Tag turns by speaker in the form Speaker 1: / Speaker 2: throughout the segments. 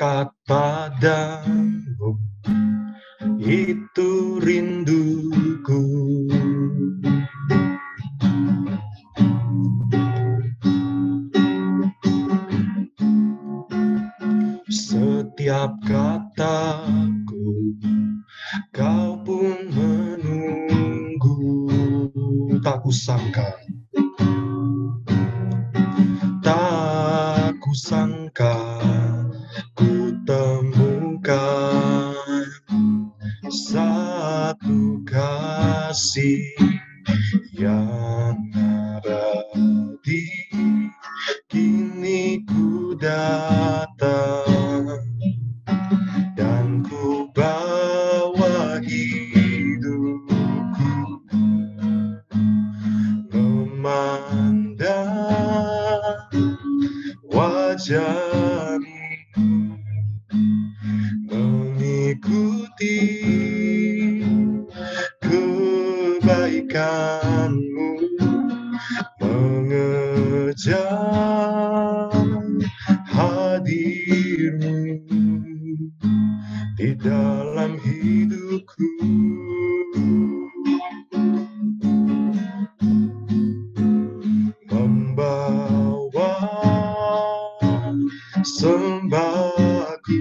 Speaker 1: dekat padamu, itu rinduku. Setiap kataku, kau pun menunggu. Tak kusangka ku temukan satu kasih yang abadi. Kini ku datang dan ku bawa hidupku memandang wajahmu, mengikuti kebaikanmu, mengejar hadirmu di dalam hidupku. Membawa sembahku,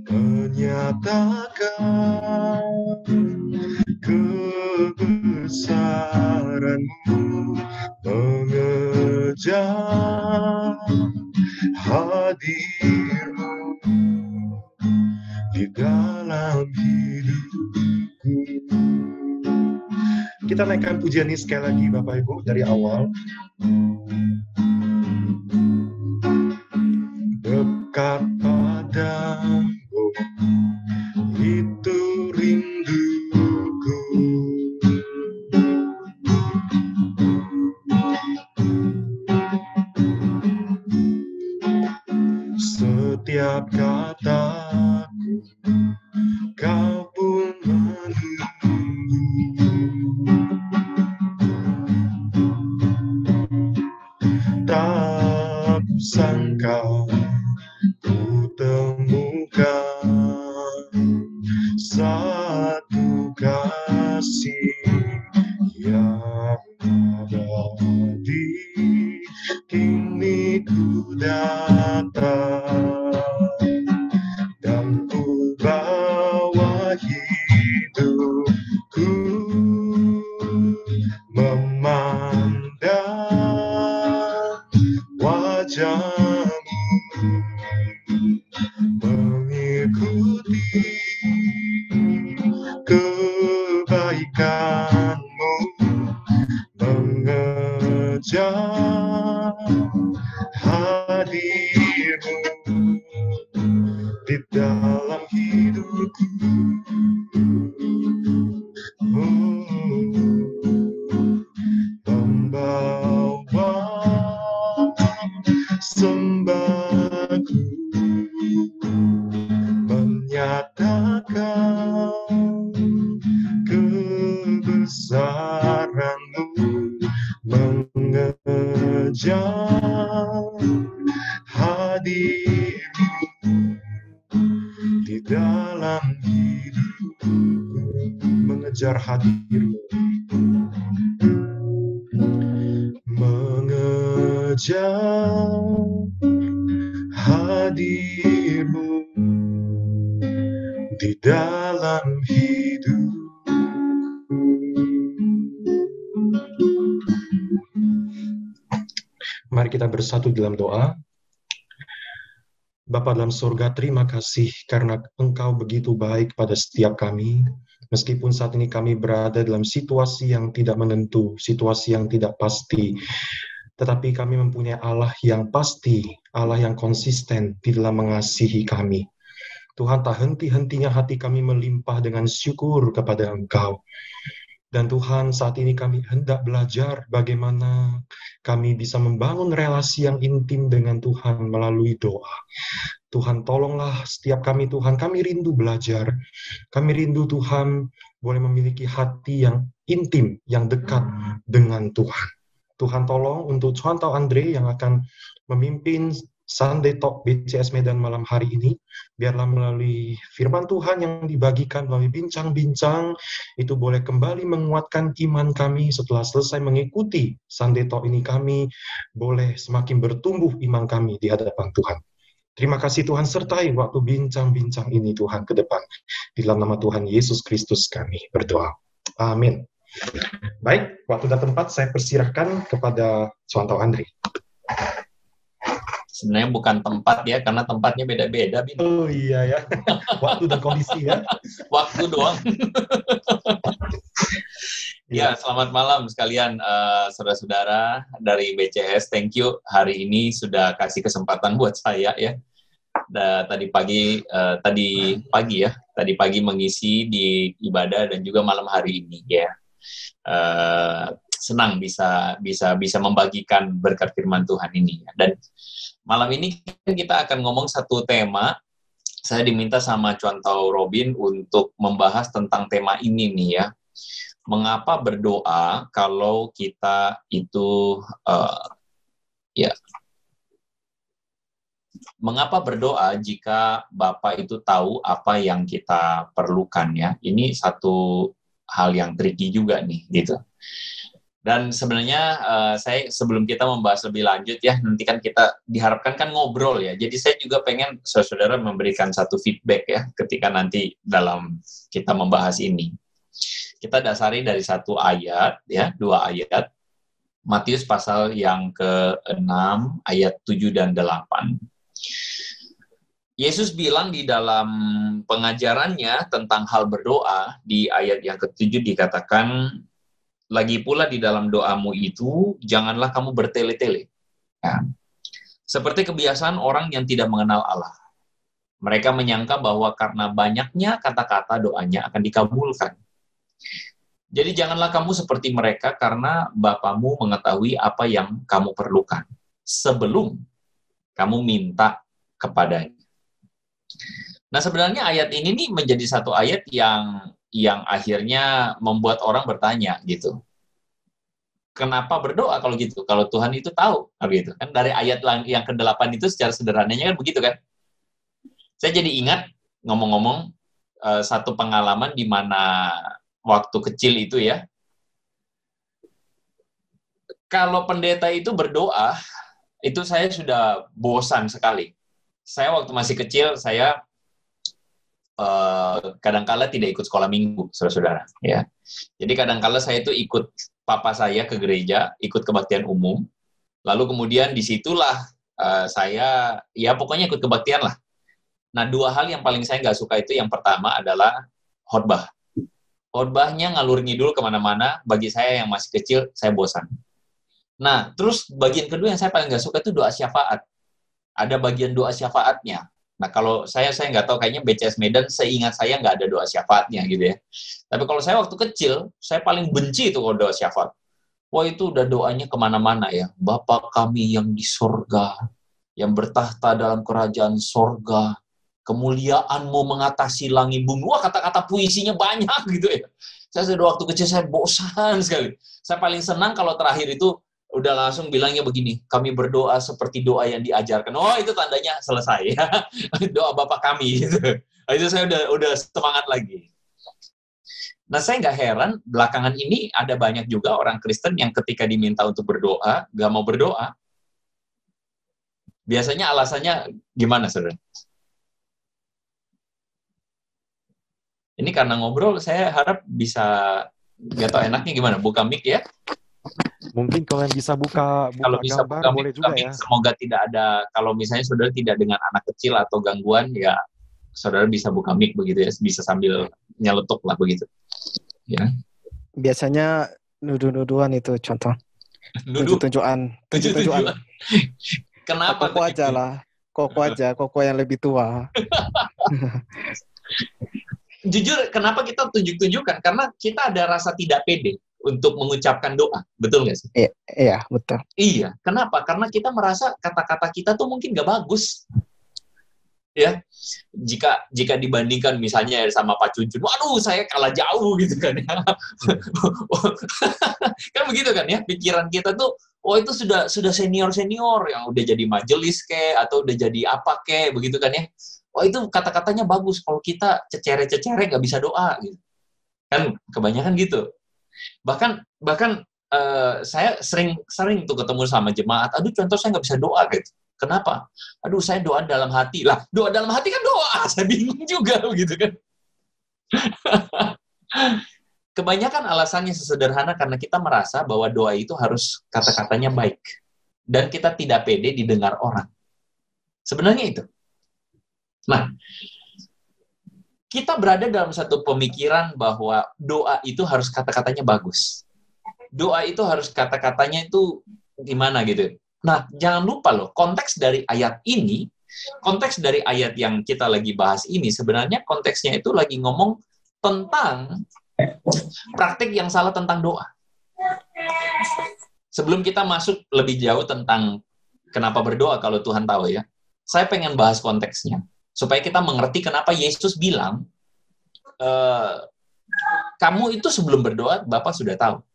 Speaker 1: menyatakan kebesaranmu, mengejar hadirmu di dalam hidupku. Kita naikkan pujian ini sekali lagi Bapak Ibu dari awal. Dekat padamu, itu rinduku. Setiap kataku, kau pun menunggu. Tak kusangka ku temukan satu kasih yang abadi. Kini ku datang dan ku bawa hidupku memandang wajahmu, mengikuti kebaikanmu, mengejar hadirmu di dalam hidupku. Membawa sembahku, menyatakan kebesaranmu, mengejar hadirmu di dalam hidupku. Mengejar hadirmu, mengejar hadirmu di dalam hidup. Mari kita bersatu dalam doa. Bapa dalam surga, terima kasih karena Engkau begitu baik pada setiap kami. Meskipun saat ini kami berada dalam situasi yang tidak menentu, situasi yang tidak pasti, tetapi kami mempunyai Allah yang pasti, Allah yang konsisten di dalam mengasihi kami. Tuhan, tak henti-hentinya hati kami melimpah dengan syukur kepada Engkau. Dan Tuhan, saat ini kami hendak belajar bagaimana kami bisa membangun relasi yang intim dengan Tuhan melalui doa. Tuhan, tolonglah setiap kami, Tuhan. Kami rindu belajar. Kami rindu, Tuhan, boleh memiliki hati yang intim, yang dekat dengan Tuhan. Tuhan, tolong untuk Contoh Andre yang akan memimpin Sunday Talk BCS Medan malam hari ini. Biarlah melalui firman Tuhan yang dibagikan, melalui bincang-bincang, itu boleh kembali menguatkan iman kami. Setelah selesai mengikuti Sunday Talk ini, kami boleh semakin bertumbuh iman kami di hadapan Tuhan. Terima kasih Tuhan, sertai waktu bincang-bincang ini Tuhan ke depan. Di dalam nama Tuhan Yesus Kristus kami berdoa. Amin. Baik, waktu dan tempat saya persilahkan kepada Suwanto Andri.
Speaker 2: Sebenarnya bukan tempat ya, karena tempatnya beda-beda.
Speaker 1: Oh iya ya, waktu dan kondisi ya.
Speaker 2: Waktu doang. Ya, selamat malam sekalian saudara-saudara dari BCS. Thank you hari ini sudah kasih kesempatan buat saya ya. Tadi pagi mengisi di ibadah dan juga malam hari ini ya. Senang bisa membagikan berkat firman Tuhan ini ya. Dan malam ini kita akan ngomong satu tema. Saya diminta sama Cuantau Robin untuk membahas tentang tema ini nih ya. Mengapa berdoa kalau kita itu mengapa berdoa jika Bapak itu tahu apa yang kita perlukan ya. Ini satu hal yang tricky juga nih gitu. Dan sebenarnya saya sebelum kita membahas lebih lanjut ya, nanti kan kita diharapkan kan ngobrol ya. Jadi saya juga pengen saudara memberikan satu feedback ya ketika nanti dalam kita membahas ini. Kita dasari dari satu ayat ya, 2 ayat. Matius pasal yang ke-6 ayat 7 dan 8. Yesus bilang di dalam pengajarannya tentang hal berdoa di ayat yang ke-7 dikatakan, lagi pula di dalam doamu itu, janganlah kamu bertele-tele. Ya. Seperti kebiasaan orang yang tidak mengenal Allah. Mereka menyangka bahwa karena banyaknya kata-kata doanya akan dikabulkan. Jadi janganlah kamu seperti mereka karena Bapamu mengetahui apa yang kamu perlukan sebelum kamu minta kepadanya. Nah sebenarnya ayat ini nih menjadi satu ayat yang akhirnya membuat orang bertanya gitu. Kenapa berdoa kalau gitu? Kalau Tuhan itu tahu, gitu kan? Dari ayat yang ke-8 itu secara sederhananya kan begitu kan? Saya jadi ingat ngomong-ngomong satu pengalaman di mana waktu kecil itu ya. Kalau pendeta itu berdoa, itu saya sudah bosan sekali. Saya waktu masih kecil, saya kadang-kala tidak ikut sekolah minggu, saudara-saudara. Ya. Jadi kadang-kala saya itu ikut papa saya ke gereja, ikut kebaktian umum, lalu kemudian disitulah saya, ya pokoknya ikut kebaktian lah. Nah, 2 hal yang paling saya nggak suka itu, yang pertama adalah khotbah. Khotbahnya ngalur ngidul kemana-mana, bagi saya yang masih kecil, saya bosan. Nah, terus bagian kedua yang saya paling nggak suka itu doa syafaat. Ada bagian doa syafaatnya. Nah, kalau saya nggak tahu, kayaknya BCS Medan, seingat saya nggak ada doa syafaatnya gitu ya. Tapi kalau saya waktu kecil, saya paling benci itu kalau doa syafaat. Wah, itu udah doanya kemana-mana ya. Bapa kami yang di sorga, yang bertahta dalam kerajaan sorga, kemuliaan-Mu mengatasi langit bumi. Wah, kata-kata puisinya banyak gitu ya. Saya sudah waktu kecil, saya bosan sekali. Saya paling senang kalau terakhir itu udah langsung bilangnya begini, kami berdoa seperti doa yang diajarkan. Oh, itu tandanya selesai ya. Doa Bapak kami gitu. Itu saya udah semangat lagi. Nah, saya nggak heran belakangan ini ada banyak juga orang Kristen yang ketika diminta untuk berdoa, nggak mau berdoa. Biasanya alasannya gimana, saudara? Ini karena ngobrol, saya harap bisa, nggak tahu enaknya gimana, buka mic ya.
Speaker 3: Mungkin kalian bisa buka
Speaker 2: kalau bisa
Speaker 3: gambar,
Speaker 2: buka
Speaker 3: boleh juga
Speaker 2: mic,
Speaker 3: ya.
Speaker 2: semoga tidak ada, kalau misalnya saudara tidak dengan anak kecil atau gangguan, ya saudara bisa buka mic begitu ya, bisa sambil nyeletuk lah begitu. Ya.
Speaker 3: Biasanya nuduh-nuduhan itu contoh. Tunjuk-tunjukan.
Speaker 2: Kenapa?
Speaker 3: Koko aja lah. Koko yang lebih tua.
Speaker 2: Jujur, kenapa kita tunjuk-tunjukkan? Karena kita ada rasa tidak pede untuk mengucapkan doa. Betul nggak sih?
Speaker 3: Iya, betul.
Speaker 2: Iya. Kenapa? Karena kita merasa kata-kata kita tuh mungkin nggak bagus. Ya, jika dibandingkan misalnya sama Pak Cuncun, waduh saya kalah jauh gitu kan ya. Kan begitu kan ya, pikiran kita tuh, oh itu sudah senior yang udah jadi majelis atau udah jadi apa begitu kan ya. Oh itu kata-katanya bagus, kalau kita cecere nggak bisa doa gitu. Kan kebanyakan gitu. Bahkan saya sering tuh ketemu sama jemaat, aduh contoh saya nggak bisa doa gitu. Kenapa? Aduh saya doa dalam hati. Lah, doa dalam hati kan doa. Saya bingung juga gitu kan. Kebanyakan alasannya sesederhana karena kita merasa bahwa doa itu harus kata-katanya baik. Dan kita tidak pede didengar orang. Sebenarnya itu. Nah, kita berada dalam satu pemikiran bahwa doa itu harus kata-katanya bagus. Doa itu harus kata-katanya itu gimana gitu. Nah, jangan lupa loh, konteks dari ayat ini, konteks dari ayat yang kita lagi bahas ini, sebenarnya konteksnya itu lagi ngomong tentang praktik yang salah tentang doa. Sebelum kita masuk lebih jauh tentang kenapa berdoa kalau Tuhan tahu ya, saya pengen bahas konteksnya. Supaya kita mengerti kenapa Yesus bilang, kamu itu sebelum berdoa, Bapa sudah tahu.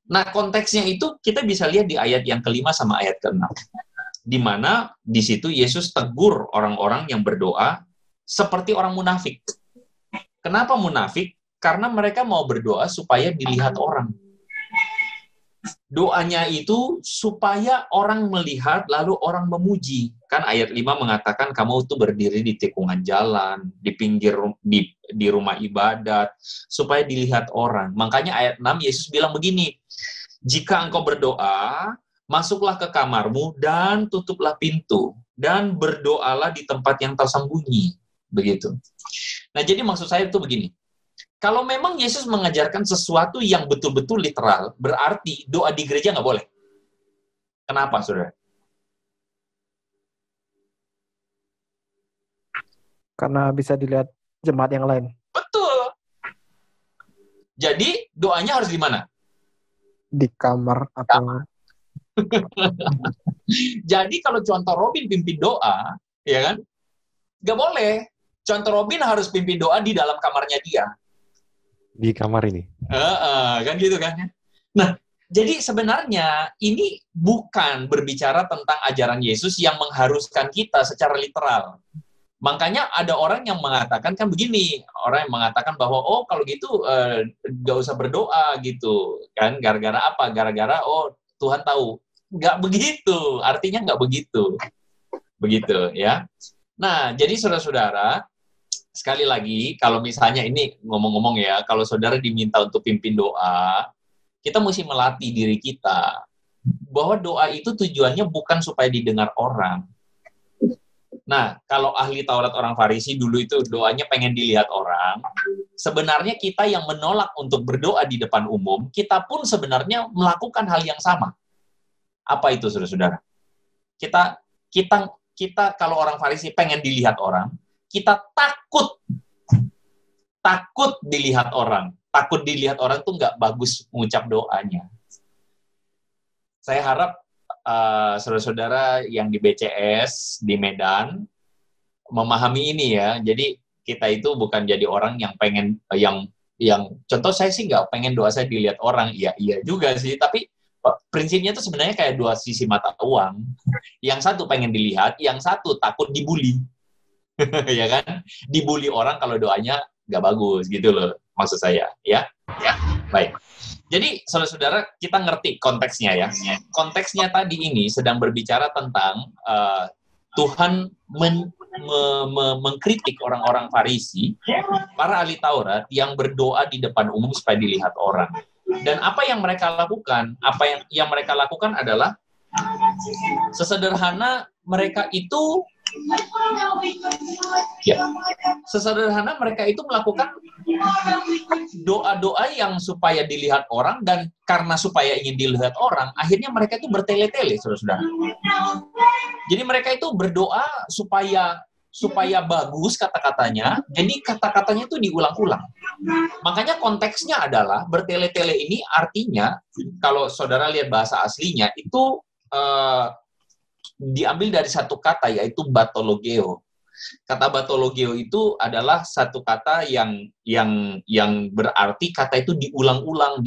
Speaker 2: Nah, konteksnya itu kita bisa lihat di ayat yang ke-5 sama ayat ke-6. Di mana di situ Yesus tegur orang-orang yang berdoa seperti orang munafik. Kenapa munafik? Karena mereka mau berdoa supaya dilihat orang. Doanya itu supaya orang melihat lalu orang memuji. Kan ayat 5 mengatakan kamu tuh berdiri di tikungan jalan, di pinggir di rumah ibadat supaya dilihat orang. Makanya ayat 6 Yesus bilang begini, jika engkau berdoa, masuklah ke kamarmu dan tutuplah pintu dan berdoalah di tempat yang tersembunyi. Begitu. Nah, jadi maksud saya itu begini. Kalau memang Yesus mengajarkan sesuatu yang betul-betul literal, berarti doa di gereja nggak boleh. Kenapa, saudara?
Speaker 3: Karena bisa dilihat jemaat yang lain.
Speaker 2: Betul. Jadi, doanya harus di mana?
Speaker 3: Di kamar atau...
Speaker 2: Jadi, kalau contoh Robin pimpin doa, ya kan? Nggak boleh. Contoh Robin harus pimpin doa di dalam kamarnya dia.
Speaker 4: Di kamar ini.
Speaker 2: Kan gitu kan. Nah, jadi sebenarnya ini bukan berbicara tentang ajaran Yesus yang mengharuskan kita secara literal. Makanya ada orang yang mengatakan kan begini, orang yang mengatakan bahwa oh kalau gitu nggak usah berdoa gitu kan, gara-gara apa? Gara-gara oh Tuhan tahu. Nggak begitu, artinya nggak begitu. Begitu ya. Nah, jadi saudara-saudara, sekali lagi, kalau misalnya ini ngomong-ngomong ya, kalau saudara diminta untuk pimpin doa, kita mesti melatih diri kita bahwa doa itu tujuannya bukan supaya didengar orang. Nah, kalau ahli Taurat orang Farisi dulu itu doanya pengen dilihat orang, sebenarnya kita yang menolak untuk berdoa di depan umum, kita pun sebenarnya melakukan hal yang sama. Apa itu, saudara-saudara? Kita kalau orang Farisi pengen dilihat orang, kita takut dilihat orang. Takut dilihat orang tuh nggak bagus mengucap doanya. Saya harap saudara-saudara yang di BCS, di Medan, memahami ini ya. Jadi kita itu bukan jadi orang yang pengen, yang contoh saya sih nggak pengen doa saya dilihat orang. Iya juga sih, tapi prinsipnya itu sebenarnya kayak dua sisi mata uang. Yang satu pengen dilihat, yang satu takut dibully. Ya kan, dibully orang kalau doanya nggak bagus gitu loh, maksud saya ya. Baik, jadi saudara-saudara kita ngerti konteksnya ya. Konteksnya tadi ini sedang berbicara tentang Tuhan mengkritik orang-orang Farisi, para ahli Taurat yang berdoa di depan umum supaya dilihat orang. Dan apa yang mereka lakukan? Apa yang mereka lakukan adalah sesederhana mereka itu melakukan doa-doa yang supaya dilihat orang, dan karena supaya ingin dilihat orang, akhirnya mereka itu bertele-tele, saudara-saudara. Jadi mereka itu berdoa supaya bagus kata-katanya, jadi kata-katanya itu diulang-ulang. Makanya konteksnya adalah bertele-tele ini artinya, kalau saudara lihat bahasa aslinya, itu diambil dari satu kata, yaitu batologeo. Kata batologeo itu adalah satu kata yang berarti kata itu diulang-ulang.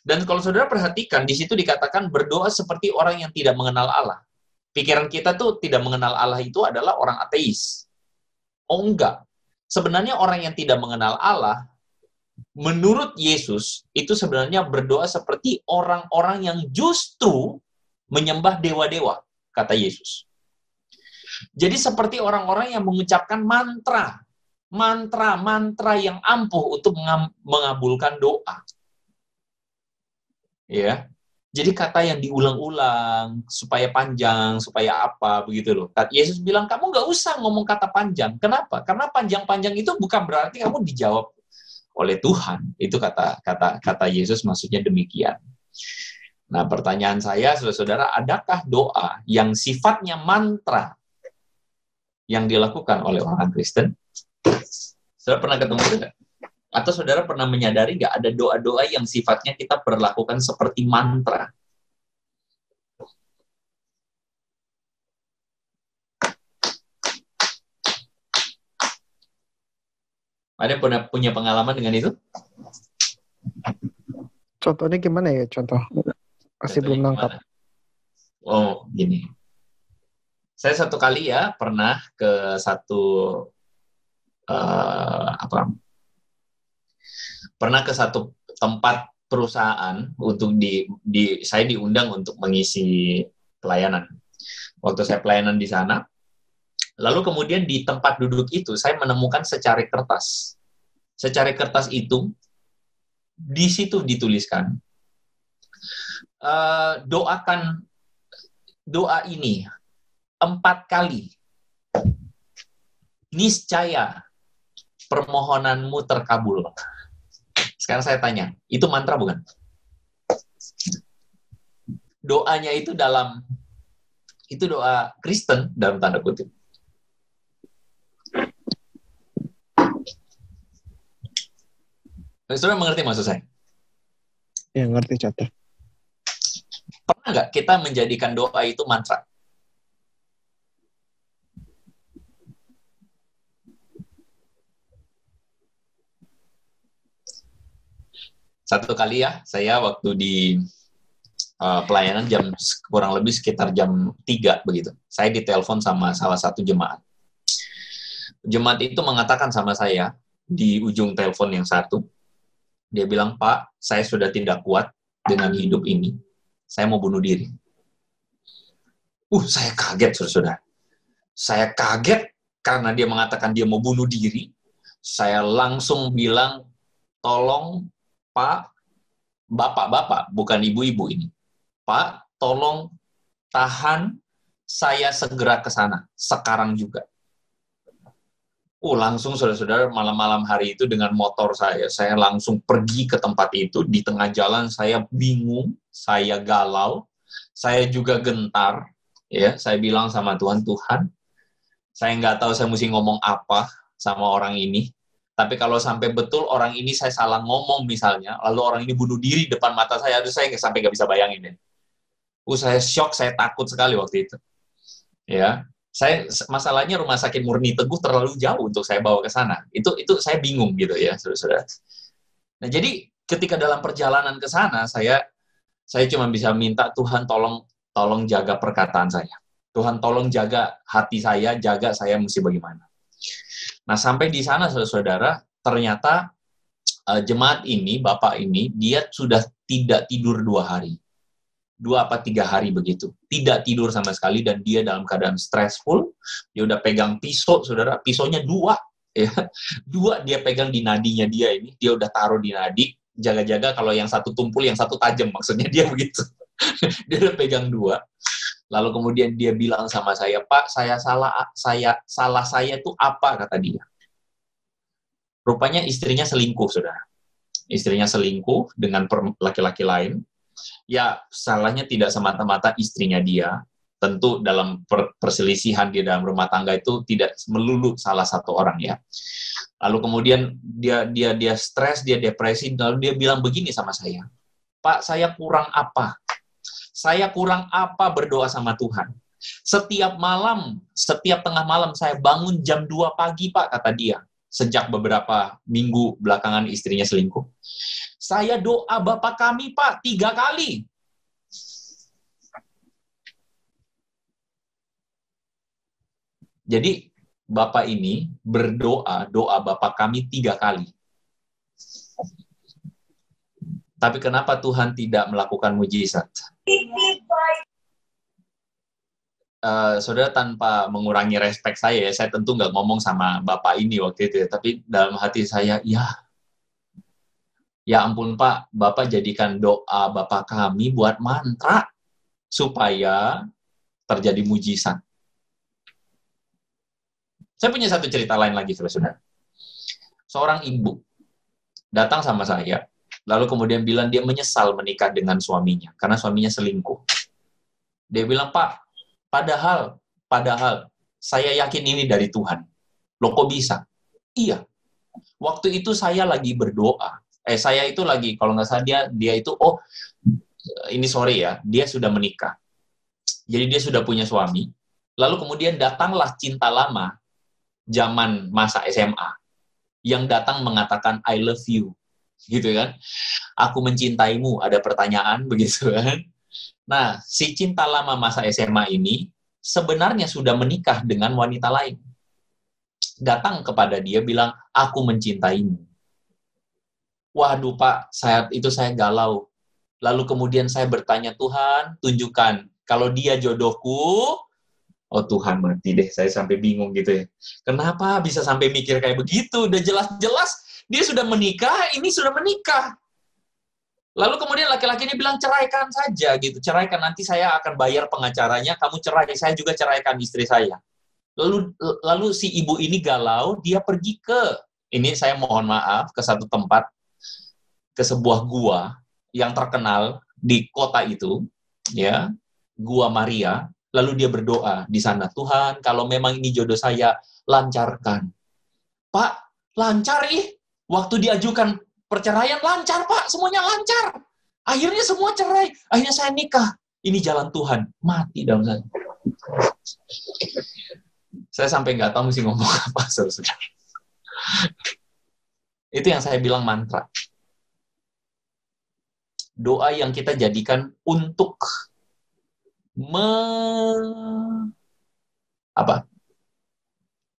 Speaker 2: Dan kalau saudara perhatikan, di situ dikatakan berdoa seperti orang yang tidak mengenal Allah. Pikiran kita tuh tidak mengenal Allah itu adalah orang ateis. Oh enggak. Sebenarnya orang yang tidak mengenal Allah, menurut Yesus, itu sebenarnya berdoa seperti orang-orang yang justru menyembah dewa-dewa, kata Yesus. Jadi seperti orang-orang yang mengucapkan mantra yang ampuh untuk mengabulkan doa. Ya. Jadi kata yang diulang-ulang supaya panjang, supaya apa begitu loh. Yesus bilang kamu nggak usah ngomong kata panjang. Kenapa? Karena panjang-panjang itu bukan berarti kamu dijawab oleh Tuhan. Itu kata Yesus maksudnya demikian. Nah, pertanyaan saya, saudara-saudara, adakah doa yang sifatnya mantra yang dilakukan oleh orang Kristen? Saudara pernah ketemu itu nggak? Atau saudara pernah menyadari nggak ada doa-doa yang sifatnya kita perlakukan seperti mantra? Ada yang punya pengalaman dengan itu?
Speaker 3: Contohnya gimana ya? Contoh. Masih belum nangkap.
Speaker 2: Oh, gini. Saya satu kali ya pernah ke satu pernah ke satu tempat perusahaan untuk saya diundang untuk mengisi pelayanan. Waktu saya pelayanan di sana, lalu kemudian di tempat duduk itu saya menemukan secari kertas. Secari kertas itu di situ dituliskan doakan doa ini 4 kali. Niscaya permohonanmu terkabul. Sekarang saya tanya, itu mantra bukan? Doanya itu doa Kristen dalam tanda kutip. Saudara mengerti maksud saya?
Speaker 3: Ya, ngerti contoh.
Speaker 2: Pernah nggak kita menjadikan doa itu mantra? Satu kali ya, saya waktu di pelayanan kurang lebih sekitar jam 3 begitu. Saya ditelepon sama salah satu jemaat. Jemaat itu mengatakan sama saya di ujung telepon yang satu, dia bilang, "Pak, saya sudah tidak kuat dengan hidup ini. Saya mau bunuh diri." Saya kaget, saudara. Saya kaget karena dia mengatakan dia mau bunuh diri. Saya langsung bilang, "Tolong, Pak, bapak-bapak, bukan ibu-ibu ini. Pak, tolong tahan, saya segera ke sana, sekarang juga." Langsung saudara-saudara, malam-malam hari itu dengan motor saya langsung pergi ke tempat itu. Di tengah jalan saya bingung, saya galau, saya juga gentar. Ya, saya bilang sama Tuhan, saya nggak tahu saya mesti ngomong apa sama orang ini. Tapi kalau sampai betul orang ini saya salah ngomong misalnya, lalu orang ini bunuh diri depan mata saya, saya sampai nggak bisa bayangin ya. Saya shock, saya takut sekali waktu itu. Ya, masalahnya Rumah Sakit Murni Teguh terlalu jauh untuk saya bawa ke sana. Itu saya bingung gitu ya, saudara-saudara. Nah, jadi ketika dalam perjalanan ke sana, saya cuma bisa minta Tuhan tolong jaga perkataan saya. Tuhan tolong jaga hati saya, jaga saya mesti bagaimana. Nah, sampai di sana, saudara-saudara, ternyata jemaat ini, bapak ini, dia sudah tidak tidur 2 hari. 2 apa 3 hari begitu. Tidak tidur sama sekali, dan dia dalam keadaan stressful. Dia udah pegang pisau, saudara. Pisaunya 2. Ya. 2 dia pegang di nadinya dia ini. Dia udah taruh di nadi. Jaga-jaga kalau yang satu tumpul, yang satu tajam. Maksudnya dia begitu. Dia udah pegang 2. Lalu kemudian dia bilang sama saya, "Pak, salah saya itu apa?" kata dia. Rupanya istrinya selingkuh, saudara. Istrinya selingkuh dengan laki-laki lain. Ya, salahnya tidak semata-mata istrinya dia. Tentu dalam perselisihan di dalam rumah tangga itu tidak melulu salah satu orang ya. Lalu kemudian dia stres, dia depresi, lalu dia bilang begini sama saya, "Pak, saya kurang apa? Saya kurang apa berdoa sama Tuhan? Setiap tengah malam saya bangun jam 2 pagi, Pak," kata dia. sejak beberapa minggu belakangan istrinya selingkuh. Saya doa Bapak kami, Pak, 3 kali. Jadi, Bapak ini berdoa, doa Bapak kami 3 kali. Tapi kenapa Tuhan tidak melakukan mujizat? Saudara, tanpa mengurangi respek saya tentu nggak ngomong sama Bapak ini waktu itu ya, tapi dalam hati saya, ya ampun Pak, Bapak jadikan doa Bapak kami buat mantra, supaya terjadi mujizat. Saya punya satu cerita lain lagi, saudara. Seorang ibu datang sama saya, lalu kemudian bilang dia menyesal menikah dengan suaminya, karena suaminya selingkuh. Dia bilang, Pak, padahal, saya yakin ini dari Tuhan. Loh kok bisa? Iya. Waktu itu saya lagi berdoa. Saya itu lagi, kalau nggak salah dia itu, dia sudah menikah. Jadi dia sudah punya suami. Lalu kemudian datanglah cinta lama, zaman masa SMA, yang datang mengatakan, I love you. Gitu kan? Aku mencintaimu, ada pertanyaan, begitu kan? Nah, si cinta lama masa SMA ini sebenarnya sudah menikah dengan wanita lain. Datang kepada dia bilang, aku mencintaimu. Waduh Pak, saat itu saya galau. Lalu kemudian saya bertanya, Tuhan, tunjukkan. Kalau dia jodohku, oh Tuhan mati deh, saya sampai bingung gitu ya. Kenapa bisa sampai mikir kayak begitu? Udah jelas-jelas dia sudah menikah, ini sudah menikah. Lalu kemudian laki-laki ini bilang, ceraikan saja gitu. Ceraikan, nanti saya akan bayar pengacaranya, kamu cerai, saya juga ceraikan istri saya. Lalu si ibu ini galau, dia pergi ini saya mohon maaf, ke satu tempat, ke sebuah gua yang terkenal di kota itu, ya, Gua Maria. Lalu dia berdoa di sana, Tuhan, kalau memang ini jodoh saya, lancarkan. Pak, lancar Waktu diajukan perceraian, lancar Pak, semuanya lancar. Akhirnya semua cerai, akhirnya saya nikah. Ini jalan Tuhan, mati dalam saya. Saya sampai nggak tahu mesti ngomong apa, saudara. Itu yang saya bilang mantra. Doa yang kita jadikan untuk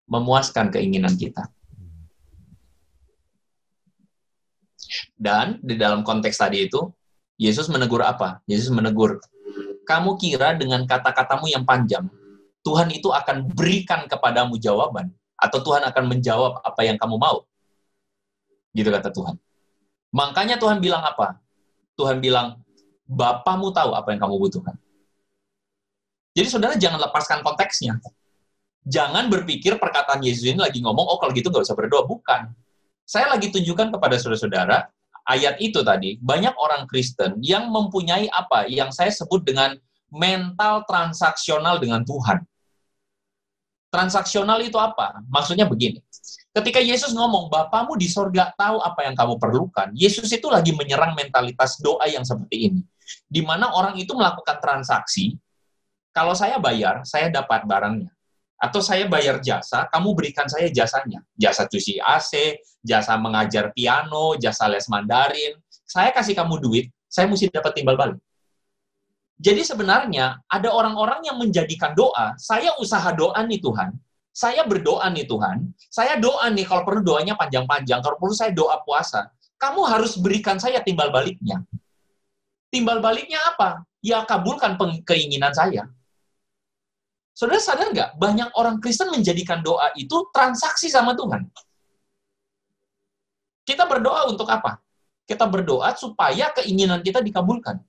Speaker 2: memuaskan keinginan kita. Dan di dalam konteks tadi itu, Yesus menegur apa? Yesus menegur, kamu kira dengan kata-katamu yang panjang, Tuhan itu akan berikan kepadamu jawaban, atau Tuhan akan menjawab apa yang kamu mau? Gitu kata Tuhan. Makanya Tuhan bilang apa? Tuhan bilang, Bapamu tahu apa yang kamu butuhkan. Jadi saudara jangan lepaskan konteksnya. Jangan berpikir perkataan Yesus ini lagi ngomong, oh kalau gitu nggak usah berdoa. Bukan. Saya lagi tunjukkan kepada saudara-saudara, ayat itu tadi, banyak orang Kristen yang mempunyai apa yang saya sebut dengan mental transaksional dengan Tuhan. Transaksional itu apa? Maksudnya begini. Ketika Yesus ngomong, Bapamu di sorga tahu apa yang kamu perlukan, Yesus itu lagi menyerang mentalitas doa yang seperti ini. Di mana orang itu melakukan transaksi, kalau saya bayar, saya dapat barangnya. Atau saya bayar jasa, kamu berikan saya jasanya. Jasa cuci AC, jasa mengajar piano, jasa les Mandarin. Saya kasih kamu duit, saya mesti dapat timbal balik. Jadi sebenarnya ada orang-orang yang menjadikan doa, saya usaha doa nih Tuhan, saya berdoa nih Tuhan, saya doa nih kalau perlu doanya panjang-panjang, kalau perlu saya doa puasa, kamu harus berikan saya timbal baliknya. Timbal baliknya apa? Ya kabulkan keinginan saya. Saudara sadar nggak? Banyak orang Kristen menjadikan doa itu transaksi sama Tuhan. Kita berdoa untuk apa? Kita berdoa supaya keinginan kita dikabulkan.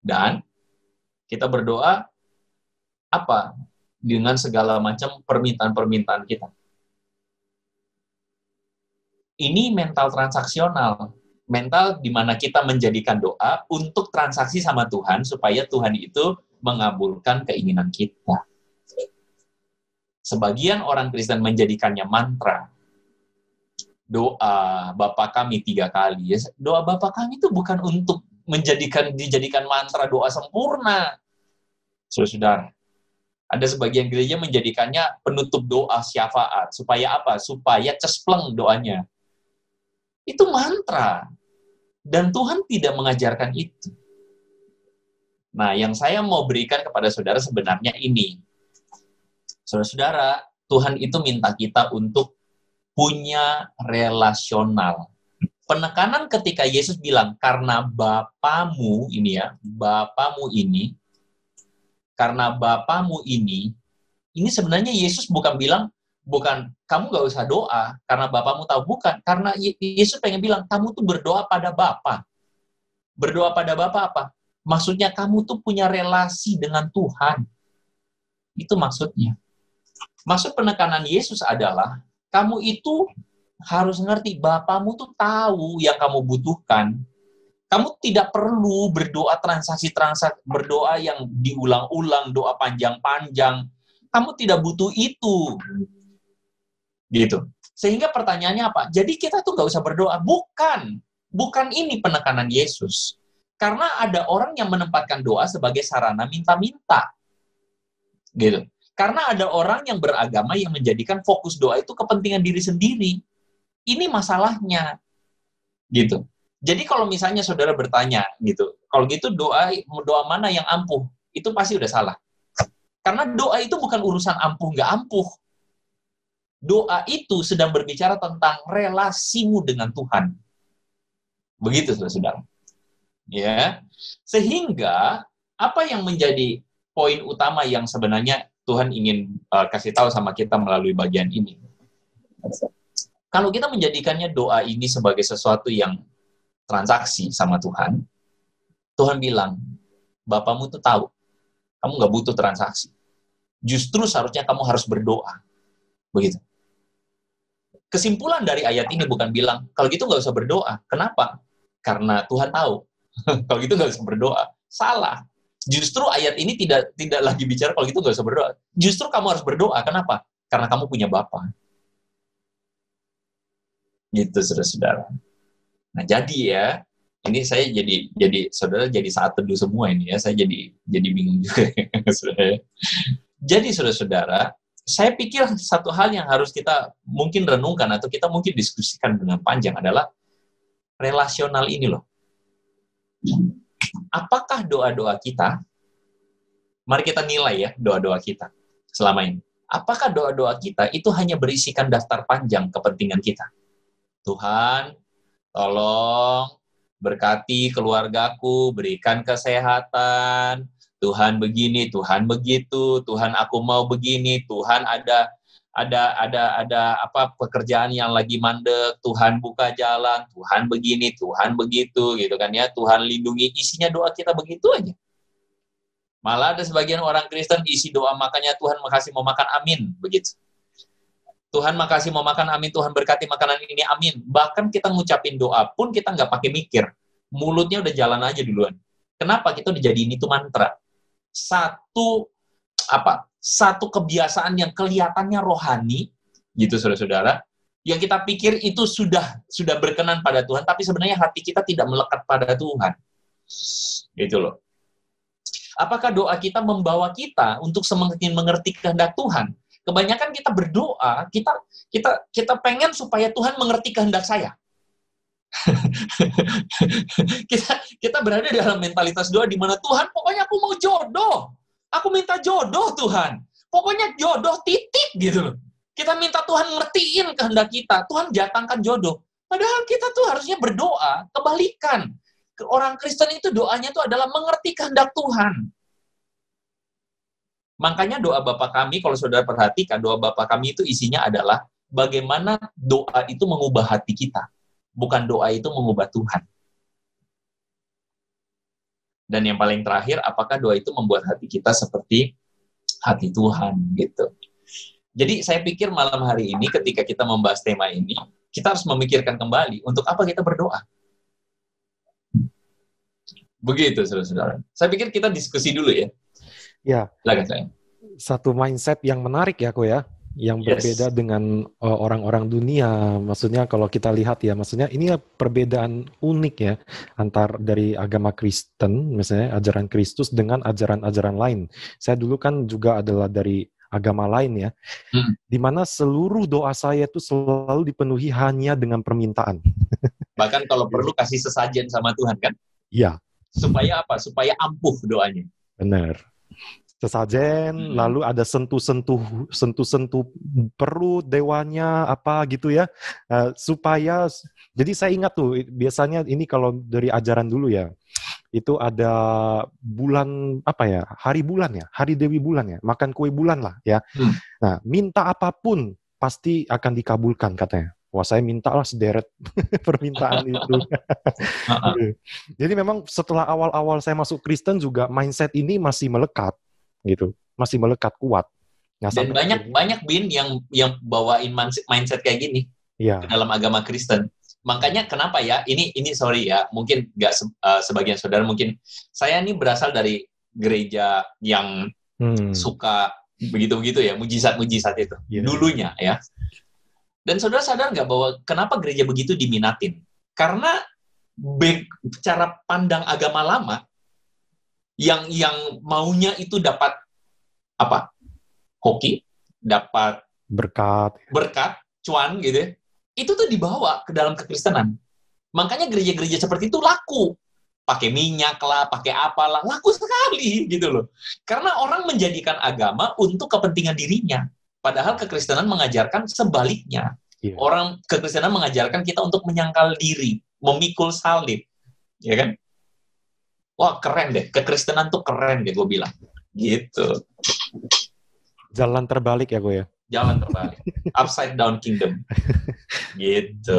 Speaker 2: Dan kita berdoa apa? Dengan segala macam permintaan-permintaan kita. Ini mental transaksional. Mental di mana kita menjadikan doa untuk transaksi sama Tuhan supaya Tuhan itu mengabulkan keinginan kita. Sebagian orang Kristen menjadikannya mantra. Doa Bapa kami 3 kali. Doa Bapa kami itu bukan untuk dijadikan mantra doa sempurna. Saudara, Ada sebagian gereja menjadikannya penutup doa syafaat. Supaya apa? Supaya cespleng doanya. Itu mantra. Dan Tuhan tidak mengajarkan itu. Nah, yang saya mau berikan kepada saudara sebenarnya ini. Saudara-saudara, Tuhan itu minta kita untuk punya relasional. Penekanan ketika Yesus bilang, karena Bapamu ini ya, Bapamu ini, karena Bapamu ini sebenarnya Yesus bukan bilang, bukan, kamu gak usah doa, karena Bapamu tahu. Bukan, karena Yesus pengen bilang, kamu tuh berdoa pada Bapa. Berdoa pada Bapa apa? Maksudnya kamu tuh punya relasi dengan Tuhan. Itu maksudnya. Maksud penekanan Yesus adalah, kamu itu harus ngerti, Bapamu tuh tahu yang kamu butuhkan. Kamu tidak perlu berdoa transaksi-transaksi, berdoa yang diulang-ulang, doa panjang-panjang. Kamu tidak butuh itu. Gitu. Sehingga pertanyaannya apa? Jadi kita tuh nggak usah berdoa. Bukan. Bukan ini penekanan Yesus. Karena ada orang yang menempatkan doa sebagai sarana minta-minta. Gitu. Karena ada orang yang beragama yang menjadikan fokus doa itu kepentingan diri sendiri. Ini masalahnya. Gitu. Jadi kalau misalnya saudara bertanya gitu, kalau gitu doa mana yang ampuh? Itu pasti udah salah. Karena doa itu bukan urusan ampuh nggak ampuh. Doa itu sedang berbicara tentang relasimu dengan Tuhan. Begitu saudara-saudara. Ya. Sehingga apa yang menjadi poin utama yang sebenarnya Tuhan ingin kasih tahu sama kita melalui bagian ini? Kalau kita menjadikannya doa ini sebagai sesuatu yang transaksi sama Tuhan, Tuhan bilang, Bapamu tuh tahu, kamu nggak butuh transaksi. Justru seharusnya kamu harus berdoa. Begitu. Kesimpulan dari ayat ini bukan bilang, kalau gitu nggak usah berdoa. Kenapa? Karena Tuhan tahu. Kalau gitu nggak usah berdoa. Salah. Justru ayat ini tidak lagi bicara kalau gitu nggak usah berdoa. Justru kamu harus berdoa. Kenapa? Karena kamu punya Bapa. Gitu, saudara-saudara. Nah, jadi ya, ini saya jadi saudara jadi saat teduh semua ini ya. Saya jadi bingung juga. Saudara. Jadi saudara-saudara, saya pikir satu hal yang harus kita mungkin renungkan atau kita mungkin diskusikan dengan panjang adalah relasional ini loh. Apakah doa-doa kita, mari kita nilai ya doa-doa kita selama ini. Apakah doa-doa kita itu hanya berisikan daftar panjang kepentingan kita? Tuhan, tolong berkati keluargaku, berikan kesehatan, Tuhan begini, Tuhan begitu, Tuhan aku mau begini, Tuhan ada apa pekerjaan yang lagi mandek, Tuhan buka jalan, Tuhan begini, Tuhan begitu, gitu kan ya, Tuhan lindungi. Isinya doa kita begitu aja. Malah ada sebagian orang Kristen isi doa makanya Tuhan makasih mau makan, amin, begitu. Tuhan makasih mau makan, amin, Tuhan berkati makanan ini, amin. Bahkan kita ngucapin doa pun kita nggak pakai mikir. Mulutnya udah jalan aja duluan. Kenapa? Kita udah jadiin itu mantra. Satu kebiasaan yang kelihatannya rohani, gitu saudara-saudara, yang kita pikir itu sudah berkenan pada Tuhan, tapi sebenarnya hati kita tidak melekat pada Tuhan. Gitu loh. Apakah doa kita membawa kita untuk semakin mengerti kehendak Tuhan? Kebanyakan kita berdoa, kita pengen supaya Tuhan mengerti kehendak saya. kita berada dalam mentalitas doa di mana Tuhan, pokoknya aku mau jodoh. Aku minta jodoh Tuhan. Pokoknya jodoh titik gitu loh. Kita minta Tuhan ngertiin kehendak kita. Tuhan jatahkan jodoh. Padahal kita tuh harusnya berdoa kebalikan. Orang Kristen itu doanya itu adalah mengerti kehendak Tuhan. Makanya doa Bapa kami, kalau saudara perhatikan, doa Bapa kami itu isinya adalah bagaimana doa itu mengubah hati kita. Bukan doa itu mengubah Tuhan. Dan yang paling terakhir, apakah doa itu membuat hati kita seperti hati Tuhan, gitu. Jadi saya pikir malam hari ini ketika kita membahas tema ini, kita harus memikirkan kembali untuk apa kita berdoa. Begitu, saudara-saudara. Saya pikir kita diskusi dulu ya.
Speaker 4: Ya.
Speaker 2: Silakan saya.
Speaker 4: Satu mindset yang menarik ya, Ko ya. yang
Speaker 2: Yes.
Speaker 4: berbeda dengan orang-orang dunia. Maksudnya kalau kita lihat ya, maksudnya ini perbedaan unik ya antar dari agama Kristen, misalnya ajaran Kristus dengan ajaran-ajaran lain. Saya dulu kan juga adalah dari agama lain ya, di mana seluruh doa saya itu selalu dipenuhi hanya dengan permintaan.
Speaker 2: Bahkan kalau perlu kasih sesajen sama Tuhan kan?
Speaker 4: Iya,
Speaker 2: Supaya apa? Supaya ampuh doanya.
Speaker 4: benar. Sesajen, lalu ada sentuh-sentuh perut dewanya apa gitu ya, supaya jadi saya ingat tuh biasanya ini kalau dari ajaran dulu ya, itu ada bulan apa ya, hari bulan ya, hari Dewi bulan ya, makan kue bulan lah ya. Nah, minta apapun pasti akan dikabulkan katanya. Wah, saya mintalah sederet permintaan itu. Jadi memang setelah awal-awal saya masuk Kristen juga mindset ini masih melekat gitu, masih melekat kuat. Nah,
Speaker 2: Dan banyak bin yang bawain mindset kayak gini
Speaker 4: ya,
Speaker 2: ke dalam agama Kristen. Makanya kenapa ya? Ini sorry ya, mungkin nggak sebagian saudara mungkin saya ini berasal dari gereja yang suka begitu-begitu ya, mujizat-mujizat itu dulunya ya. Dan saudara sadar nggak bahwa kenapa gereja begitu diminatin? Karena cara pandang agama lama yang maunya itu dapat apa? Hoki, dapat berkat, cuan gitu ya. Itu tuh dibawa ke dalam kekristenan. Makanya gereja-gereja seperti itu laku. Pakai minyak lah, pakai apalah, laku sekali gitu loh. Karena orang menjadikan agama untuk kepentingan dirinya. Padahal kekristenan mengajarkan sebaliknya. Orang kekristenan mengajarkan kita untuk menyangkal diri, memikul salib. Ya kan? Wah, keren deh. Kekristenan tuh keren deh, gue bilang. Gitu.
Speaker 4: Jalan terbalik ya, gue ya?
Speaker 2: Jalan terbalik. Upside down kingdom. Gitu.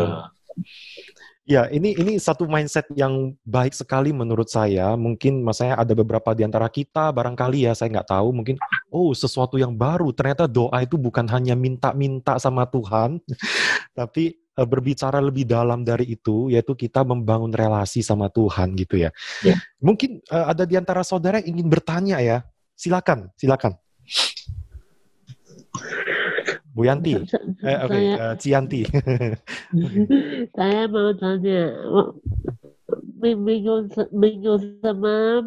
Speaker 4: Ya, ini satu mindset yang baik sekali menurut saya. Mungkin maksudnya ada beberapa di antara kita, barangkali ya, saya nggak tahu. Mungkin, sesuatu yang baru. Ternyata doa itu bukan hanya minta-minta sama Tuhan, tapi berbicara lebih dalam dari itu, yaitu kita membangun relasi sama Tuhan gitu ya. Mungkin ada di antara saudara yang ingin bertanya ya. Silakan. Bu Yanti, Cianti.
Speaker 5: Saya mau tanya, minggu semalam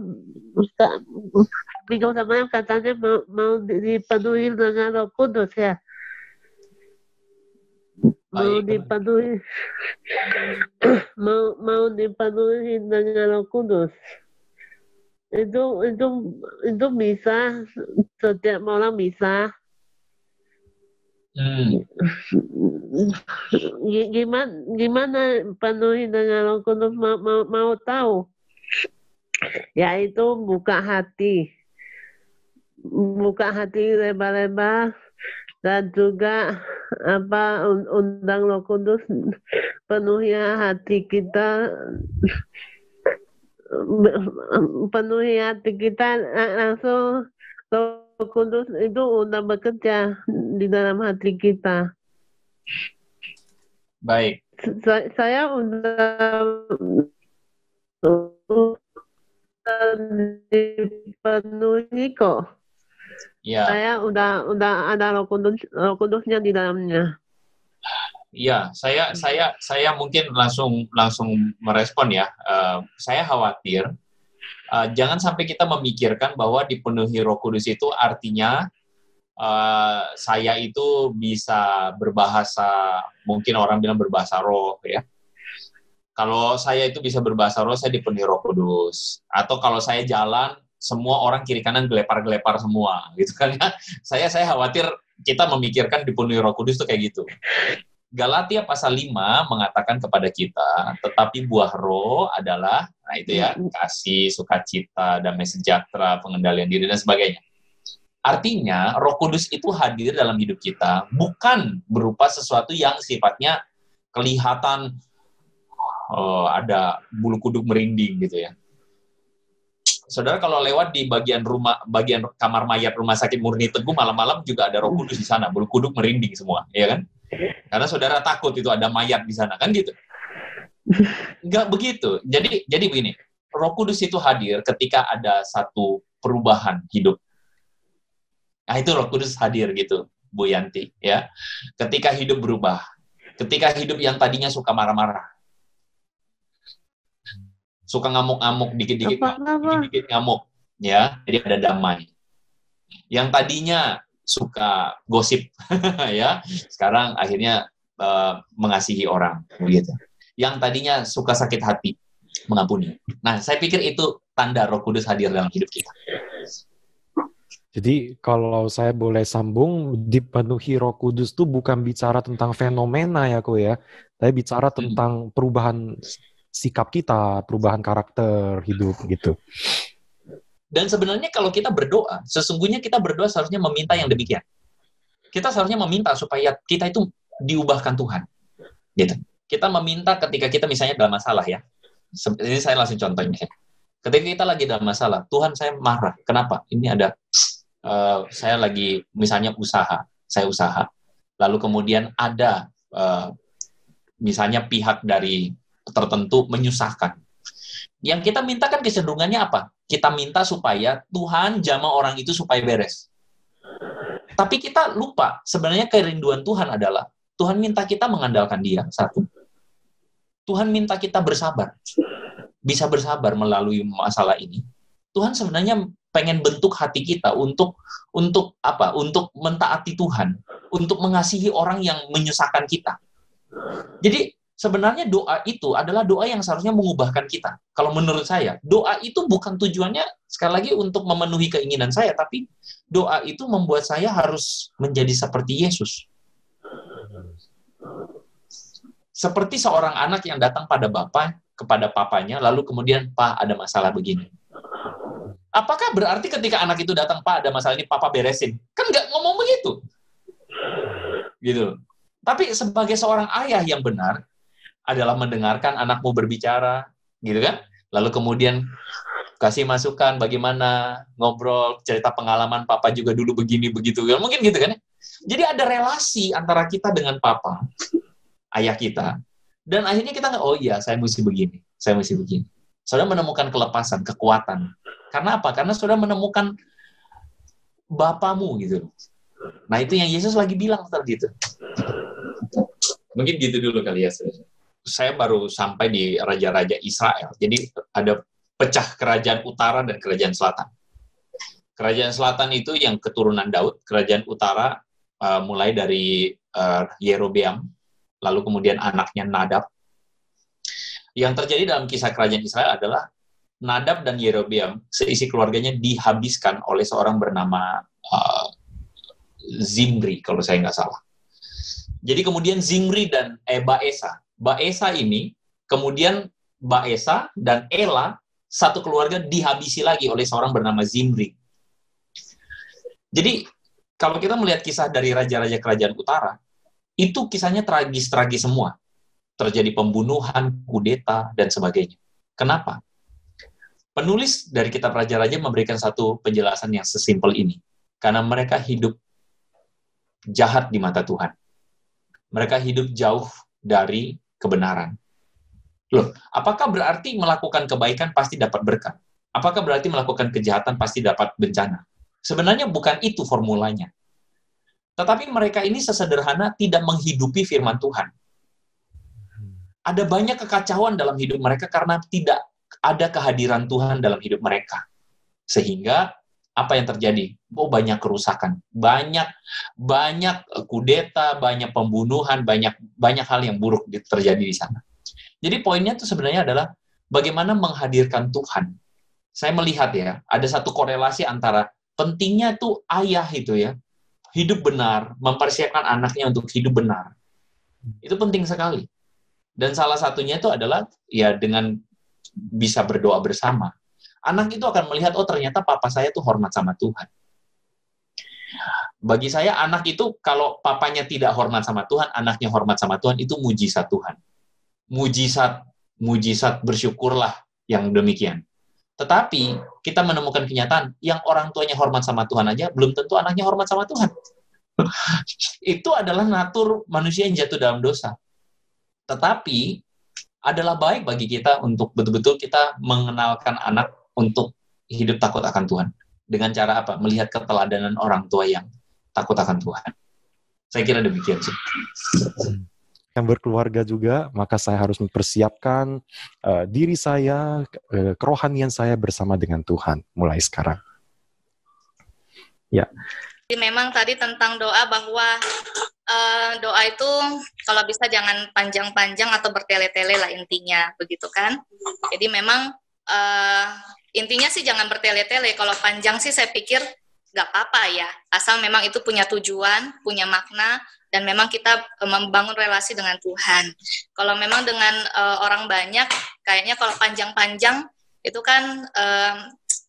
Speaker 5: katanya mau dipenuhi dengan Roh Kudus ya. Mau dipenuhi dengan Roh Kudus. Itu bisa, setiap orang bisa. Gimana penuhi dengan Roh Kudus, mau tahu? Yaitu buka hati lebar-lebar, dan juga undang Roh Kudus penuhi hati kita, langsung Roh Kudus itu udah bekerja di dalam hati kita.
Speaker 2: Baik.
Speaker 5: Saya udah dipenuhi kok.
Speaker 2: Ya.
Speaker 5: Saya udah ada Roh Kudusnya di dalamnya.
Speaker 2: Iya, saya mungkin langsung merespon ya. Saya khawatir jangan sampai kita memikirkan bahwa dipenuhi Roh Kudus itu artinya saya itu bisa berbahasa, mungkin orang bilang berbahasa roh ya. Kalau saya itu bisa berbahasa roh, saya dipenuhi Roh Kudus. Atau kalau saya jalan, semua orang kiri kanan gelepar-gelepar semua, gitu kan ya. Saya khawatir kita memikirkan dipenuhi Roh Kudus itu kayak gitu. Galatia pasal 5 mengatakan kepada kita, tetapi buah roh adalah, nah itu ya, kasih, sukacita, damai sejahtera, pengendalian diri, dan sebagainya. Artinya, Roh Kudus itu hadir dalam hidup kita, bukan berupa sesuatu yang sifatnya kelihatan ada bulu kuduk merinding gitu ya. Saudara kalau lewat di bagian kamar mayat rumah sakit Murni Teguh malam-malam juga ada Roh Kudus di sana, bulu kuduk merinding semua, ya kan? Karena saudara takut itu ada mayat di sana, kan gitu? Enggak begitu. Jadi begini, Roh Kudus itu hadir ketika ada satu perubahan hidup. Nah itu Roh Kudus hadir gitu. Bu Yanti, ya. Ketika hidup berubah, ketika hidup yang tadinya suka marah-marah, suka ngamuk-ngamuk, dikit-dikit ngamuk, ya. Jadi ada damai. Yang tadinya suka gosip, ya, sekarang akhirnya mengasihi orang, begitu. Yang tadinya suka sakit hati, mengampuni. Nah, saya pikir itu tanda Roh Kudus hadir dalam hidup kita.
Speaker 4: Jadi kalau saya boleh sambung, dipenuhi Roh Kudus itu bukan bicara tentang fenomena ya Ko ya, tapi bicara tentang perubahan sikap kita, perubahan karakter hidup gitu.
Speaker 2: Dan sebenarnya kalau kita berdoa, sesungguhnya kita berdoa seharusnya meminta yang demikian. Kita seharusnya meminta supaya kita itu diubahkan Tuhan. Gitu. Kita meminta ketika kita misalnya dalam masalah ya. Ini saya langsung contohnya. Ketika kita lagi dalam masalah, Tuhan saya marah. Kenapa? Ini ada saya lagi misalnya saya usaha. Lalu kemudian ada misalnya pihak dari tertentu menyusahkan. Yang kita minta kan kecenderungannya apa? Kita minta supaya Tuhan jamah orang itu supaya beres. Tapi kita lupa, sebenarnya kerinduan Tuhan adalah, Tuhan minta kita mengandalkan Dia, satu. Tuhan minta kita bersabar. Bisa bersabar melalui masalah ini. Tuhan sebenarnya pengen bentuk hati kita untuk apa? Untuk mentaati Tuhan, untuk mengasihi orang yang menyusahkan kita. Jadi sebenarnya doa itu adalah doa yang seharusnya mengubahkan kita. Kalau menurut saya, doa itu bukan tujuannya sekali lagi untuk memenuhi keinginan saya, tapi doa itu membuat saya harus menjadi seperti Yesus. Seperti seorang anak yang datang kepada papanya, lalu kemudian, Pak, ada masalah begini. Apakah berarti ketika anak itu datang, Pak, ada masalah ini, Papa beresin? Kan nggak ngomong begitu. Gitu. Tapi sebagai seorang ayah yang benar, adalah mendengarkan anakmu berbicara, gitu kan? Lalu kemudian kasih masukan bagaimana, ngobrol, cerita pengalaman Papa juga dulu begini, begitu. Mungkin gitu kan? Jadi ada relasi antara kita dengan Papa, ayah kita. Dan akhirnya kita nggak, oh iya, saya mesti begini, saya mesti begini. Saudara menemukan kelepasan, kekuatan. Karena apa? Karena saudara menemukan Bapamu gitu. Nah, itu yang Yesus lagi bilang tadi itu. Mungkin gitu dulu kali ya, saudara. Saya baru sampai di raja-raja Israel. Jadi ada pecah kerajaan utara dan kerajaan selatan. Kerajaan selatan itu yang keturunan Daud, kerajaan utara mulai dari Yerobeam, lalu kemudian anaknya Nadab. Yang terjadi dalam kisah kerajaan Israel adalah Nadab dan Yerobeam, seisi keluarganya dihabiskan oleh seorang bernama Zimri, kalau saya nggak salah. Jadi kemudian Zimri dan Baesa ini, kemudian Baesa dan Ela, satu keluarga dihabisi lagi oleh seorang bernama Zimri. Jadi, kalau kita melihat kisah dari raja-raja kerajaan utara, itu kisahnya tragis-tragis semua. Terjadi pembunuhan, kudeta, dan sebagainya. Kenapa? Penulis dari kitab Raja-Raja memberikan satu penjelasan yang sesimpel ini. Karena mereka hidup jahat di mata Tuhan. Mereka hidup jauh dari kebenaran. Loh, apakah berarti melakukan kebaikan pasti dapat berkat? Apakah berarti melakukan kejahatan pasti dapat bencana? Sebenarnya bukan itu formulanya. Tetapi mereka ini sesederhana tidak menghidupi firman Tuhan. Ada banyak kekacauan dalam hidup mereka karena tidak ada kehadiran Tuhan dalam hidup mereka. Sehingga apa yang terjadi? Oh, banyak kerusakan, banyak kudeta, banyak pembunuhan, banyak hal yang buruk terjadi di sana. Jadi poinnya itu sebenarnya adalah bagaimana menghadirkan Tuhan. Saya melihat ya, ada satu korelasi antara pentingnya tuh ayah itu ya, hidup benar, mempersiapkan anaknya untuk hidup benar. Itu penting sekali. Dan salah satunya itu adalah ya dengan bisa berdoa bersama. Anak itu akan melihat, oh ternyata papa saya tuh hormat sama Tuhan. Bagi saya, anak itu kalau papanya tidak hormat sama Tuhan, anaknya hormat sama Tuhan, itu mujizat Tuhan. Mujizat bersyukurlah yang demikian. Tetapi, kita menemukan kenyataan, yang orang tuanya hormat sama Tuhan aja, belum tentu anaknya hormat sama Tuhan. Itu adalah natur manusia yang jatuh dalam dosa. Tetapi, adalah baik bagi kita untuk betul-betul kita mengenalkan anak untuk hidup takut akan Tuhan. Dengan cara apa? Melihat keteladanan orang tua yang takut akan Tuhan. Saya kira demikian sih.
Speaker 4: Yang berkeluarga juga, maka saya harus mempersiapkan diri saya, kerohanian saya bersama dengan Tuhan mulai sekarang. Ya.
Speaker 6: Jadi memang tadi tentang doa bahwa doa itu kalau bisa jangan panjang-panjang atau bertele-tele lah intinya, begitu kan? Jadi memang intinya sih jangan bertele-tele. Kalau panjang sih saya pikir nggak apa-apa ya, asal memang itu punya tujuan, punya makna, dan memang kita membangun relasi dengan Tuhan. Kalau memang dengan orang banyak, kayaknya kalau panjang-panjang itu kan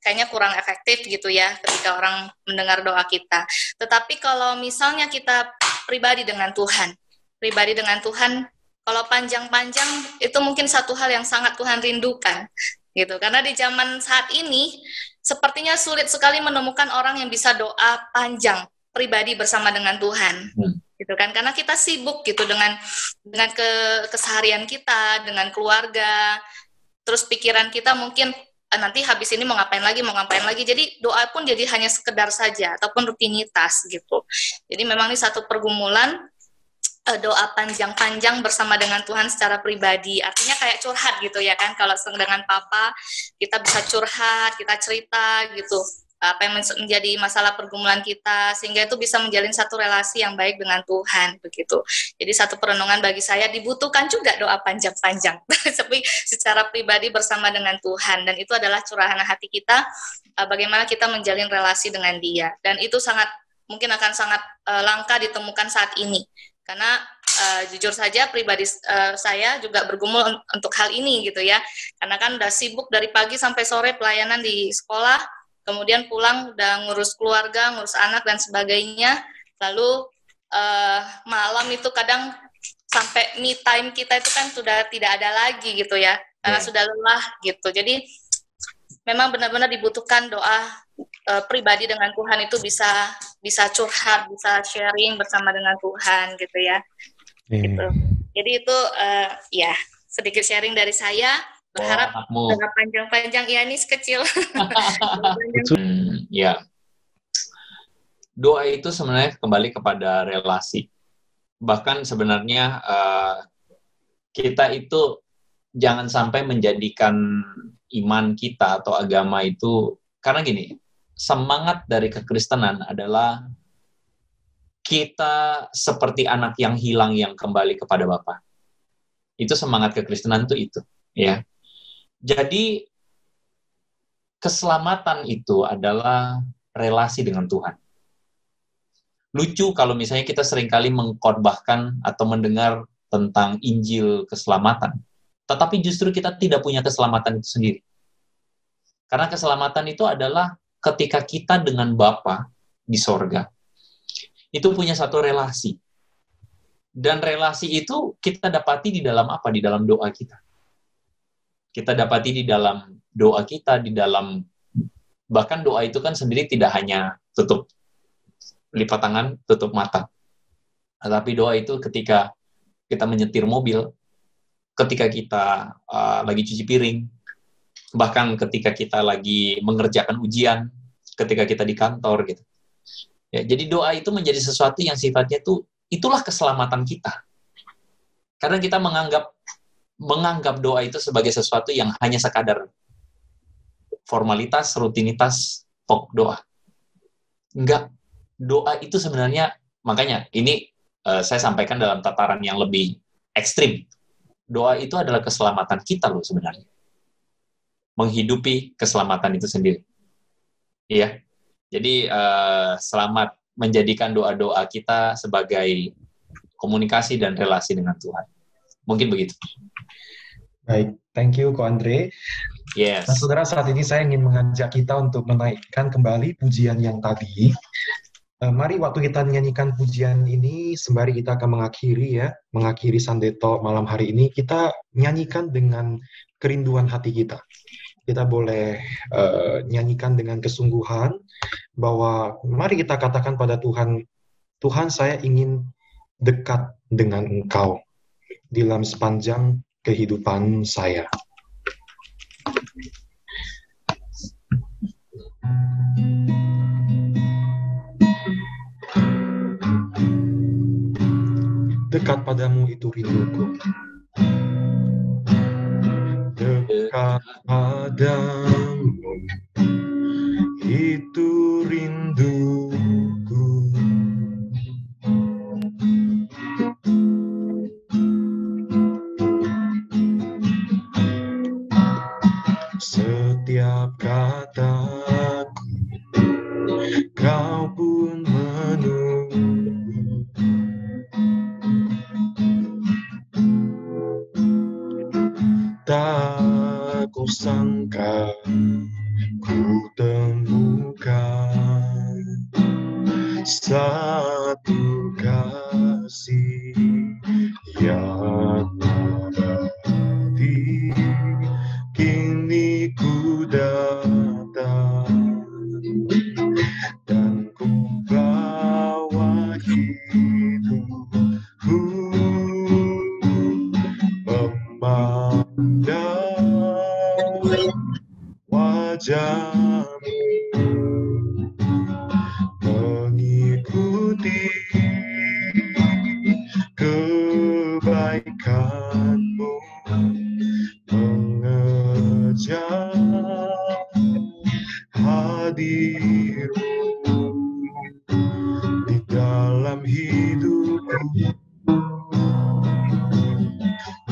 Speaker 6: kayaknya kurang efektif gitu ya ketika orang mendengar doa kita. Tetapi kalau misalnya kita pribadi dengan Tuhan, kalau panjang-panjang itu mungkin satu hal yang sangat Tuhan rindukan gitu. Karena di zaman saat ini sepertinya sulit sekali menemukan orang yang bisa doa panjang pribadi bersama dengan Tuhan. Gitu kan, karena kita sibuk gitu dengan keseharian kita, dengan keluarga, terus pikiran kita mungkin nanti habis ini mau ngapain lagi, jadi doa pun jadi hanya sekedar saja ataupun rutinitas gitu. Jadi memang ini satu pergumulan doa panjang-panjang bersama dengan Tuhan secara pribadi, artinya kayak curhat gitu ya kan, kalau dengan papa kita bisa curhat, kita cerita gitu apa yang menjadi masalah pergumulan kita, sehingga itu bisa menjalin satu relasi yang baik dengan Tuhan begitu. Jadi satu perenungan bagi saya, dibutuhkan juga doa panjang-panjang tapi secara pribadi bersama dengan Tuhan, dan itu adalah curahan hati kita, bagaimana kita menjalin relasi dengan Dia, dan itu mungkin akan sangat langka ditemukan saat ini, karena jujur saja pribadi saya juga bergumul untuk hal ini gitu ya, karena kan udah sibuk dari pagi sampai sore pelayanan di sekolah, kemudian pulang udah ngurus keluarga, ngurus anak dan sebagainya, lalu malam itu kadang sampai me time kita itu kan sudah tidak ada lagi gitu ya, karena sudah lelah gitu. Jadi memang benar-benar dibutuhkan doa pribadi dengan Tuhan, itu bisa curhat, bisa sharing bersama dengan Tuhan gitu ya. Gitu. Jadi itu ya sedikit sharing dari saya. Berharap dengan panjang-panjang, ya ini sekecil.
Speaker 2: Ya. Doa itu sebenarnya kembali kepada relasi. Bahkan sebenarnya kita itu jangan sampai menjadikan iman kita atau agama itu, karena gini, semangat dari kekristenan adalah kita seperti anak yang hilang yang kembali kepada Bapa. Itu semangat kekristenan itu ya. Jadi keselamatan itu adalah relasi dengan Tuhan. Lucu kalau misalnya kita seringkali mengkhotbahkan atau mendengar tentang Injil keselamatan, tetapi justru kita tidak punya keselamatan itu sendiri. Karena keselamatan itu adalah ketika kita dengan Bapa di sorga, itu punya satu relasi. Dan relasi itu kita dapati di dalam apa? Di dalam doa kita. Kita dapati di dalam doa kita, bahkan doa itu kan sendiri tidak hanya lipat tangan, tutup mata. Tapi doa itu ketika kita menyetir mobil, ketika kita lagi cuci piring, bahkan ketika kita lagi mengerjakan ujian, ketika kita di kantor gitu. Ya, jadi doa itu menjadi sesuatu yang sifatnya itulah keselamatan kita. Karena kita menganggap doa itu sebagai sesuatu yang hanya sekadar formalitas, rutinitas, doa. Enggak. Doa itu sebenarnya, makanya ini saya sampaikan dalam tataran yang lebih ekstrim. Doa itu adalah keselamatan kita loh sebenarnya. Menghidupi keselamatan itu sendiri. Iya. Jadi selamat menjadikan doa-doa kita sebagai komunikasi dan relasi dengan Tuhan. Mungkin begitu.
Speaker 1: Baik, thank you Ko Andre.
Speaker 2: Yes.
Speaker 1: Nah, saudara, saat ini saya ingin mengajak kita untuk menaikkan kembali pujian yang tadi. Mari waktu kita menyanyikan pujian ini, sembari kita akan mengakhiri Sunday Talk malam hari ini, kita nyanyikan dengan kerinduan hati kita. Kita boleh nyanyikan dengan kesungguhan, bahwa mari kita katakan pada Tuhan, Tuhan saya ingin dekat dengan Engkau dalam sepanjang kehidupan saya. Dekat padamu itu rinduku. Dekat padamu itu rinduku. Setiap kataku kau pun menunggu. Tak kusangka ku temukan satu kasih yang abadi. Kini ku datang dan ku bawa hidupku memandang wajahmu, mengikuti kebaikanmu, mengejar hadirmu di dalam hidupku.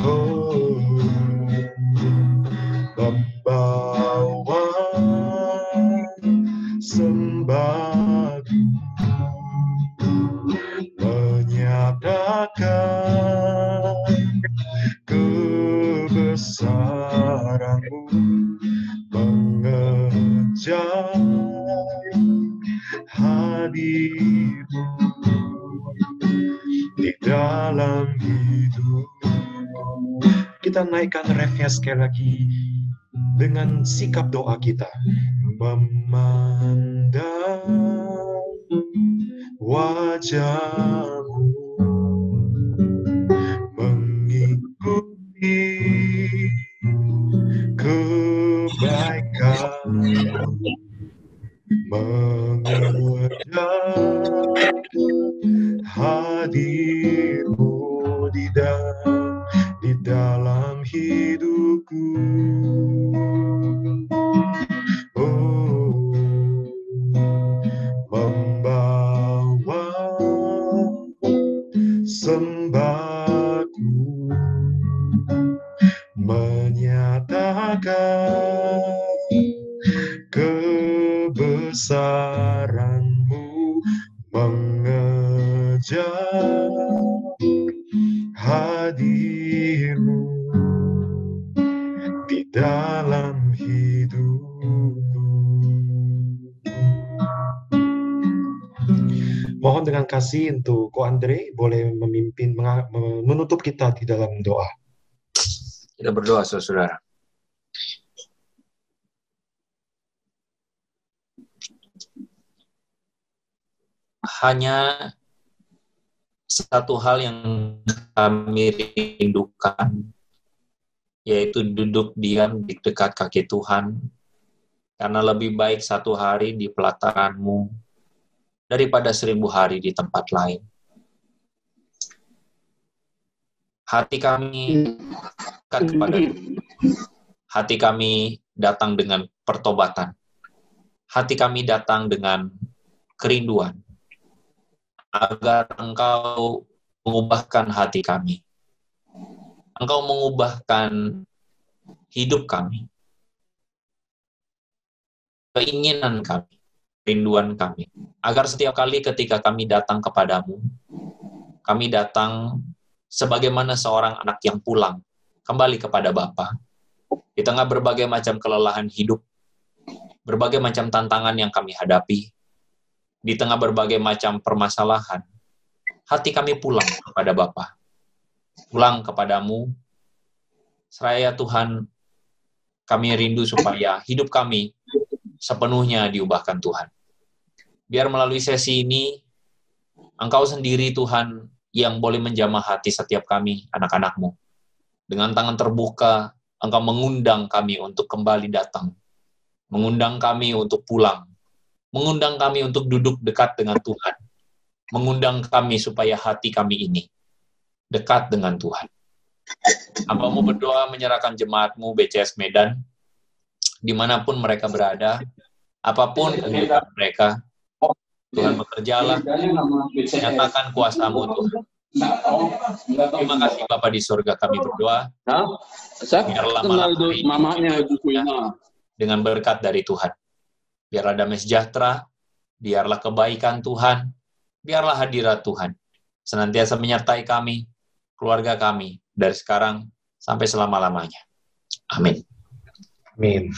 Speaker 1: Oh, membawa sembahku, menyatakan kebesaranmu, mengejar hadirmu di dalam hidup. Kita naikkan refnya sekali lagi dengan sikap doa kita. Memandang wajahmu, mengikuti kebaikanmu, mengejar hadirmu di dalam hidupku. Oh, membawa sembahku, menyatakan kebesaranmu, mengejar hadirmu di dalam hidupku. Mohon dengan kasih untuk Ko Andre boleh memimpin, menutup kita di dalam doa.
Speaker 2: Kita berdoa, saudara-saudara. Hanya satu hal yang kami rindukan, yaitu duduk diam di dekat kaki Tuhan, karena lebih baik satu hari di pelataran-Mu daripada 1000 hari di tempat lain. Hati kami dekat kepada Tuhan. Hati kami datang dengan pertobatan. Hati kami datang dengan kerinduan, agar Engkau mengubahkan hati kami. Engkau mengubahkan hidup kami, keinginan kami, rinduan kami, agar setiap kali ketika kami datang kepadamu, kami datang sebagaimana seorang anak yang pulang kembali kepada Bapa. Di tengah berbagai macam kelelahan hidup, berbagai macam tantangan yang kami hadapi, di tengah berbagai macam permasalahan, hati kami pulang kepada Bapa, pulang kepadamu. Seraya Tuhan, kami rindu supaya hidup kami sepenuhnya diubahkan Tuhan. Biar melalui sesi ini, Engkau sendiri Tuhan yang boleh menjamah hati setiap kami, anak-anak-Mu. Dengan tangan terbuka, Engkau mengundang kami untuk kembali datang, mengundang kami untuk pulang, mengundang kami untuk duduk dekat dengan Tuhan, mengundang kami supaya hati kami ini dekat dengan Tuhan. Hambamu berdoa menyerahkan jemaatmu BCS Medan, dimanapun mereka berada, apapun kehidupan mereka, Tuhan bekerjalah, nyatakan kuasa-Mu Tuhan. Terima kasih Bapa di surga, kami berdoa, biarlah malam hari ini dengan berkat dari Tuhan. Biarlah damai sejahtera, biarlah kebaikan Tuhan, biarlah hadirat Tuhan senantiasa menyertai kami, keluarga kami, dari sekarang sampai selama-lamanya. Amin.
Speaker 1: Amin.